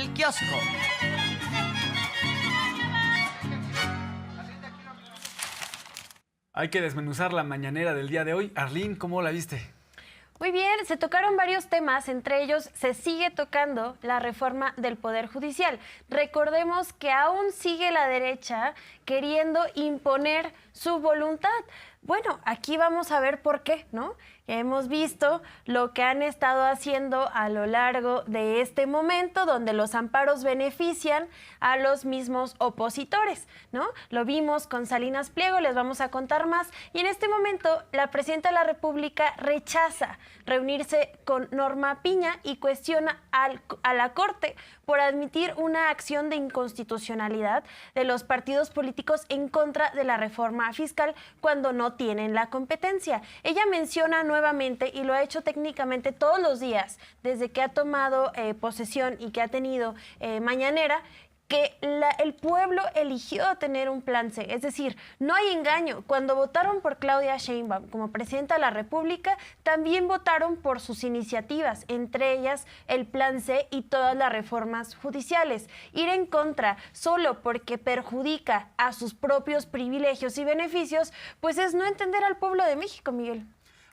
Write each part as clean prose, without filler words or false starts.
mi kiosco. Hay que desmenuzar la mañanera del día de hoy. Arlín, ¿cómo la viste? Muy bien, se tocaron varios temas, entre ellos se sigue tocando la reforma del Poder Judicial. Recordemos que aún sigue la derecha queriendo imponer su voluntad. Bueno, aquí vamos a ver por qué, ¿no? Hemos visto lo que han estado haciendo a lo largo de este momento, donde los amparos benefician a los mismos opositores, ¿no? Lo vimos con Salinas Pliego, les vamos a contar más. Y en este momento, la presidenta de la República rechaza reunirse con Norma Piña y cuestiona a la Corte por admitir una acción de inconstitucionalidad de los partidos políticos en contra de la reforma fiscal cuando no tienen la competencia. Ella menciona nuevamente, y lo ha hecho técnicamente todos los días desde que ha tomado posesión y que ha tenido mañanera, que el pueblo eligió tener un plan C. Es decir, no hay engaño. Cuando votaron por Claudia Sheinbaum como presidenta de la República, también votaron por sus iniciativas, entre ellas el plan C y todas las reformas judiciales. Ir en contra solo porque perjudica a sus propios privilegios y beneficios, pues es no entender al pueblo de México, Miguel.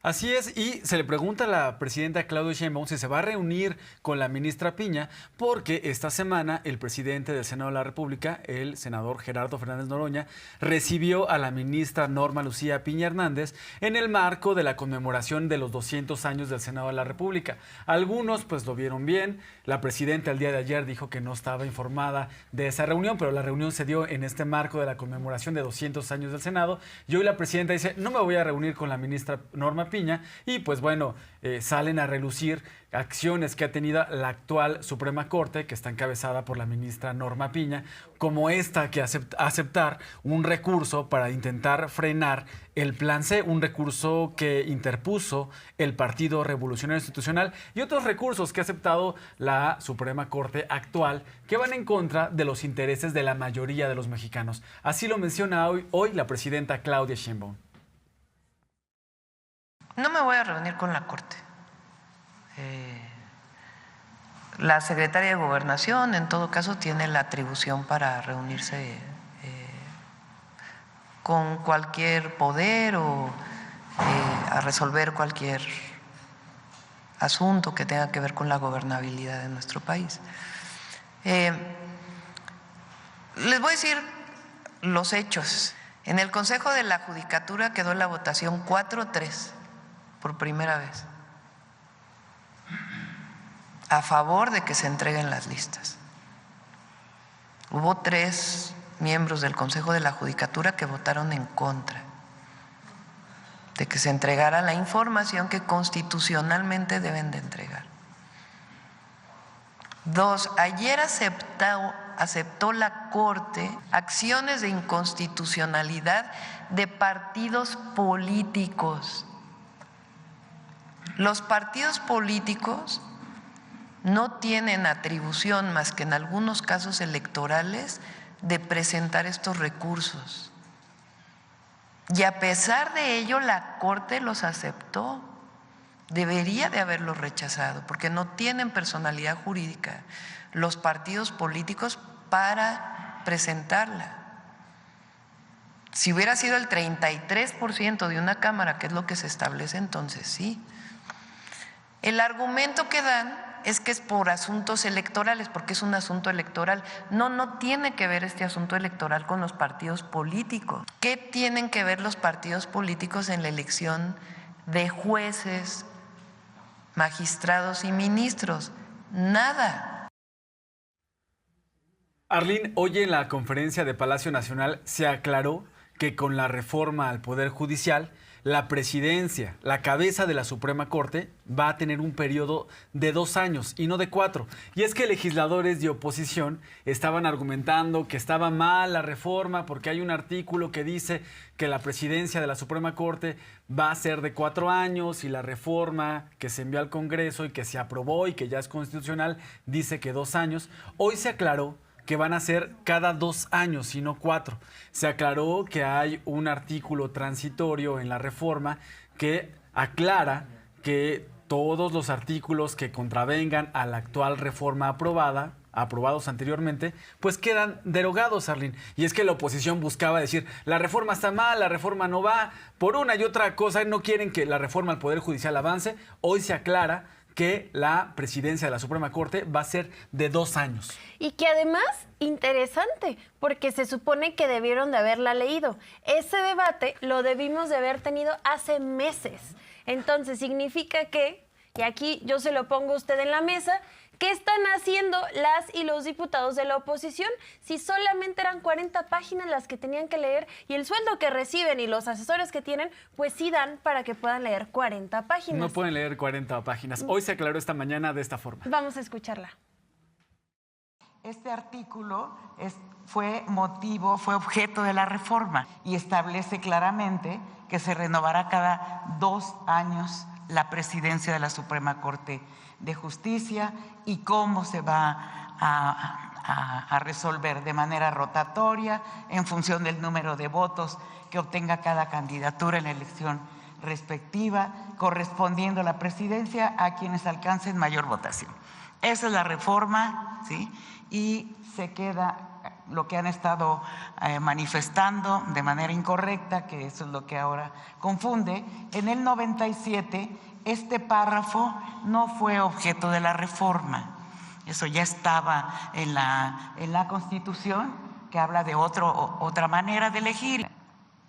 Así es, y se le pregunta a la presidenta Claudia Sheinbaum si se va a reunir con la ministra Piña, porque esta semana el presidente del Senado de la República, el senador Gerardo Fernández Noroña, recibió a la ministra Norma Lucía Piña Hernández en el marco de la conmemoración de los 200 años del Senado de la República. Algunos pues lo vieron bien. La presidenta el día de ayer dijo que no estaba informada de esa reunión, pero la reunión se dio en este marco de la conmemoración de 200 años del Senado, y hoy la presidenta dice, no me voy a reunir con la ministra Norma Piña, y pues bueno, salen a relucir acciones que ha tenido la actual Suprema Corte, que está encabezada por la ministra Norma Piña, como esta que aceptar un recurso para intentar frenar el plan C, un recurso que interpuso el Partido Revolucionario Institucional, y otros recursos que ha aceptado la Suprema Corte actual, que van en contra de los intereses de la mayoría de los mexicanos. Así lo menciona hoy la presidenta Claudia Sheinbaum. No me voy a reunir con la Corte. La secretaria de Gobernación, en todo caso, tiene la atribución para reunirse con cualquier poder o a resolver cualquier asunto que tenga que ver con la gobernabilidad de nuestro país. Les voy a decir los hechos. En el Consejo de la Judicatura quedó la votación 4-3. Por primera vez, a favor de que se entreguen las listas. Hubo 3 miembros del Consejo de la Judicatura que votaron en contra de que se entregara la información que constitucionalmente deben de entregar. 2, ayer aceptó la Corte acciones de inconstitucionalidad de partidos políticos. Los partidos políticos no tienen atribución más que en algunos casos electorales de presentar estos recursos. Y a pesar de ello, la Corte los aceptó. Debería de haberlos rechazado, porque no tienen personalidad jurídica los partidos políticos para presentarla. Si hubiera sido el 33% de una Cámara, que es lo que se establece, entonces sí. El argumento que dan es que es por asuntos electorales, porque es un asunto electoral. No tiene que ver este asunto electoral con los partidos políticos. ¿Qué tienen que ver los partidos políticos en la elección de jueces, magistrados y ministros? Nada. Arlín, hoy en la conferencia de Palacio Nacional se aclaró que con la reforma al Poder Judicial, la presidencia, la cabeza de la Suprema Corte, va a tener un periodo de 2 años y no de 4. Y es que legisladores de oposición estaban argumentando que estaba mal la reforma porque hay un artículo que dice que la presidencia de la Suprema Corte va a ser de 4 años y la reforma que se envió al Congreso y que se aprobó y que ya es constitucional dice que 2 años. Hoy se aclaró que van a ser cada 2 años y no 4. Se aclaró que hay un artículo transitorio en la reforma que aclara que todos los artículos que contravengan a la actual reforma aprobada aprobados anteriormente, pues quedan derogados, Arlene. Y es que la oposición buscaba decir, la reforma está mal, la reforma no va, por una y otra cosa, no quieren que la reforma al Poder Judicial avance. Hoy se aclara que la presidencia de la Suprema Corte va a ser de 2 años. Y que además, interesante, porque se supone que debieron de haberla leído. Ese debate lo debimos de haber tenido hace meses. Entonces, significa que, y aquí yo se lo pongo a usted en la mesa, ¿qué están haciendo las y los diputados de la oposición si solamente eran 40 páginas las que tenían que leer y el sueldo que reciben y los asesores que tienen, pues sí dan para que puedan leer 40 páginas? No pueden leer 40 páginas. Hoy se aclaró esta mañana de esta forma. Vamos a escucharla. Este artículo fue objeto de la reforma y establece claramente que se renovará cada 2 años la presidencia de la Suprema Corte de Justicia y cómo se va a resolver de manera rotatoria en función del número de votos que obtenga cada candidatura en la elección respectiva, correspondiendo la presidencia a quienes alcancen mayor votación. Esa es la reforma, ¿sí? Y se queda lo que han estado manifestando de manera incorrecta, que eso es lo que ahora confunde. En el 97 este párrafo no fue objeto de la reforma. Eso ya estaba en la Constitución, que habla de otra manera de elegir.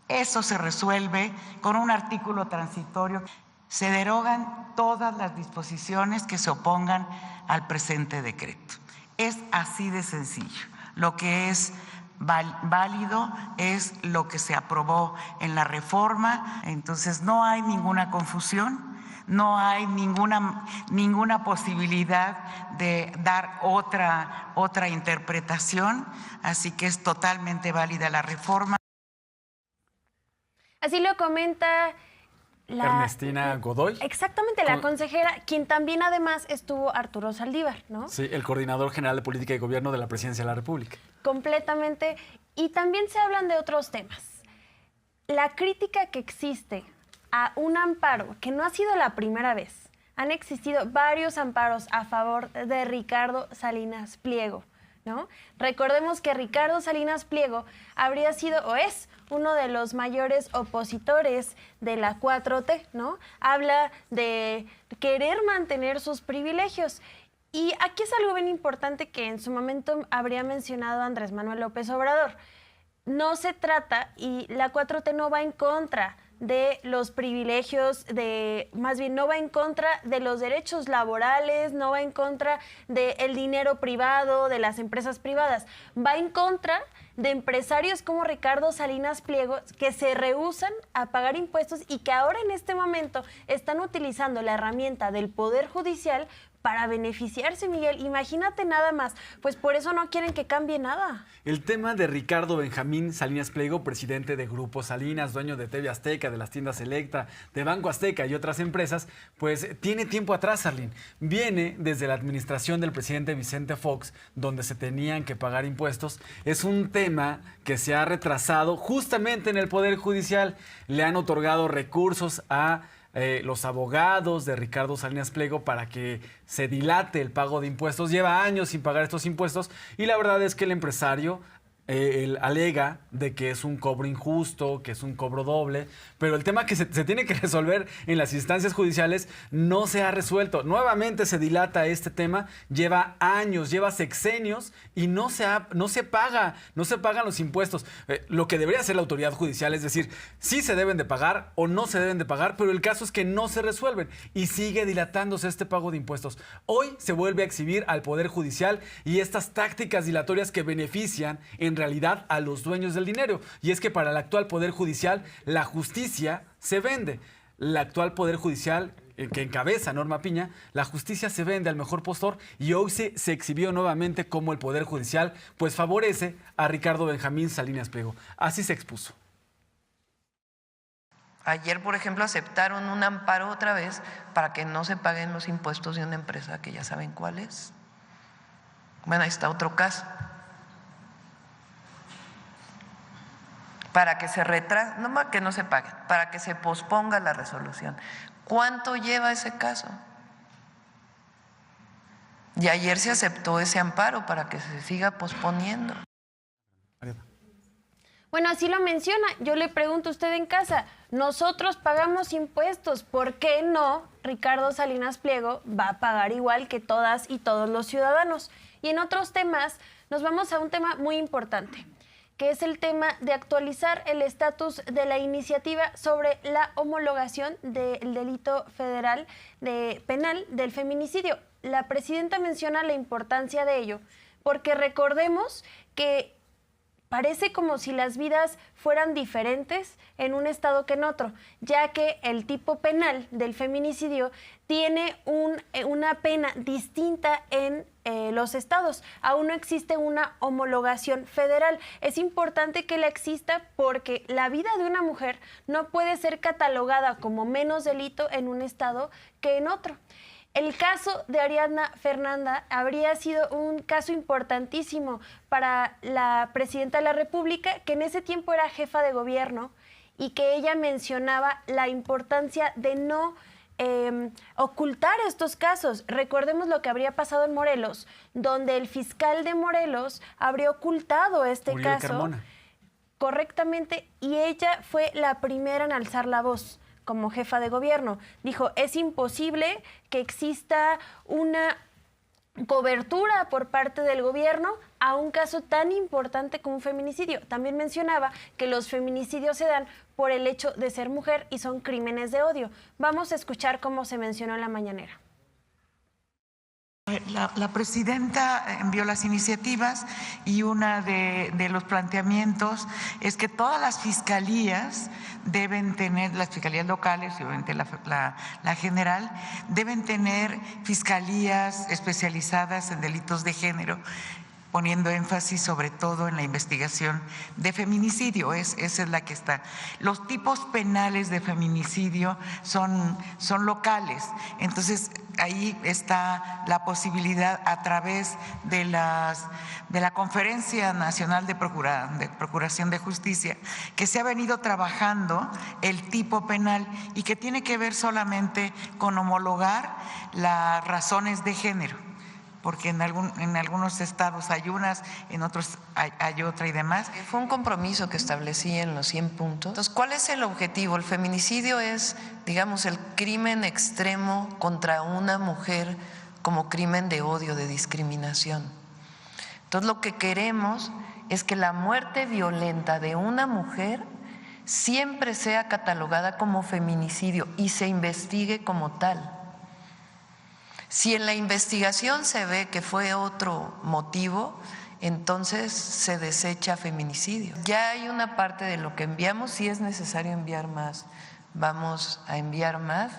Eso se resuelve con un artículo transitorio. Se derogan todas las disposiciones que se opongan al presente decreto. Es así de sencillo. Lo que es válido es lo que se aprobó en la reforma. Entonces no hay ninguna confusión. No hay ninguna posibilidad de dar otra interpretación, así que es totalmente válida la reforma. Así lo comenta Ernestina Godoy. Exactamente, la consejera, quien también además estuvo Arturo Saldívar, ¿no? Sí, el coordinador general de política y gobierno de la Presidencia de la República. Completamente. Y también se hablan de otros temas. La crítica que existe a un amparo, que no ha sido la primera vez. Han existido varios amparos a favor de Ricardo Salinas Pliego, ¿no? Recordemos que Ricardo Salinas Pliego habría sido o es uno de los mayores opositores de la 4T, ¿no? Habla de querer mantener sus privilegios. Y aquí es algo bien importante que en su momento habría mencionado Andrés Manuel López Obrador. No se trata, y la 4T no va en contra de los privilegios, más bien no va en contra de los derechos laborales, no va en contra del dinero privado, de las empresas privadas, va en contra de empresarios como Ricardo Salinas Pliego que se rehúsan a pagar impuestos y que ahora en este momento están utilizando la herramienta del Poder Judicial para beneficiarse, Miguel. Imagínate nada más, pues por eso no quieren que cambie nada. El tema de Ricardo Benjamín Salinas Pliego, presidente de Grupo Salinas, dueño de TV Azteca, de las tiendas Electra, de Banco Azteca y otras empresas, pues tiene tiempo atrás, Arlene. Viene desde la administración del presidente Vicente Fox, donde se tenían que pagar impuestos. Es un tema que se ha retrasado justamente en el Poder Judicial. Le han otorgado recursos a los abogados de Ricardo Salinas Pliego para que se dilate el pago de impuestos. Lleva años sin pagar estos impuestos y la verdad es que el empresario él alega de que es un cobro injusto, que es un cobro doble, pero el tema que se tiene que resolver en las instancias judiciales no se ha resuelto. Nuevamente se dilata este tema, lleva años, lleva sexenios y no se pagan los impuestos. Lo que debería hacer la autoridad judicial es decir, sí se deben de pagar o no se deben de pagar, pero el caso es que no se resuelven y sigue dilatándose este pago de impuestos. Hoy se vuelve a exhibir al Poder Judicial y estas tácticas dilatorias que benefician en realidad a los dueños del dinero. Y es que para el actual Poder Judicial, la justicia se vende. El actual Poder Judicial, que encabeza Norma Piña, la justicia se vende al mejor postor y hoy se exhibió nuevamente como el Poder Judicial pues favorece a Ricardo Benjamín Salinas Pliego. Así se expuso. Ayer, por ejemplo, aceptaron un amparo otra vez para que no se paguen los impuestos de una empresa que ya saben cuál es. Bueno, ahí está otro caso. Para que se retrase, no más que no se pague, para que se posponga la resolución. ¿Cuánto lleva ese caso? Y ayer se aceptó ese amparo para que se siga posponiendo. Bueno, así lo menciona. Yo le pregunto a usted en casa, nosotros pagamos impuestos, ¿por qué no Ricardo Salinas Pliego va a pagar igual que todas y todos los ciudadanos? Y en otros temas, nos vamos a un tema muy importante, que es el tema de actualizar el estatus de la iniciativa sobre la homologación del delito federal penal del feminicidio. La presidenta menciona la importancia de ello, porque recordemos que parece como si las vidas fueran diferentes en un estado que en otro, ya que el tipo penal del feminicidio tiene una pena distinta en los estados. Aún no existe una homologación federal. Es importante que la exista porque la vida de una mujer no puede ser catalogada como menos delito en un estado que en otro. El caso de Ariadna Fernanda habría sido un caso importantísimo para la presidenta de la República, que en ese tiempo era jefa de gobierno, y que ella mencionaba la importancia de no ocultar estos casos. Recordemos lo que habría pasado en Morelos, donde el fiscal de Morelos habría ocultado este Uriel caso Carmona. Correctamente, y ella fue la primera en alzar la voz como jefa de gobierno. Dijo, es imposible que exista una cobertura por parte del gobierno a un caso tan importante como un feminicidio. También mencionaba que los feminicidios se dan por el hecho de ser mujer y son crímenes de odio. Vamos a escuchar cómo se mencionó en la mañanera. La presidenta envió las iniciativas y uno de los planteamientos es que todas las fiscalías deben tener, las fiscalías locales y obviamente la general, deben tener fiscalías especializadas en delitos de género, poniendo énfasis sobre todo en la investigación de feminicidio. Esa es la que está. Los tipos penales de feminicidio son locales, entonces ahí está la posibilidad a través de la Conferencia Nacional de Procuración de Justicia, que se ha venido trabajando el tipo penal y que tiene que ver solamente con homologar las razones de género, porque en algunos estados hay unas, en otros hay otra y demás. Fue un compromiso que establecí en los 100 puntos. Entonces, ¿cuál es el objetivo? El feminicidio es, digamos, el crimen extremo contra una mujer como crimen de odio, de discriminación. Entonces, lo que queremos es que la muerte violenta de una mujer siempre sea catalogada como feminicidio y se investigue como tal. Si en la investigación se ve que fue otro motivo, entonces se desecha feminicidio. Ya hay una parte de lo que enviamos, si es necesario enviar más, vamos a enviar más.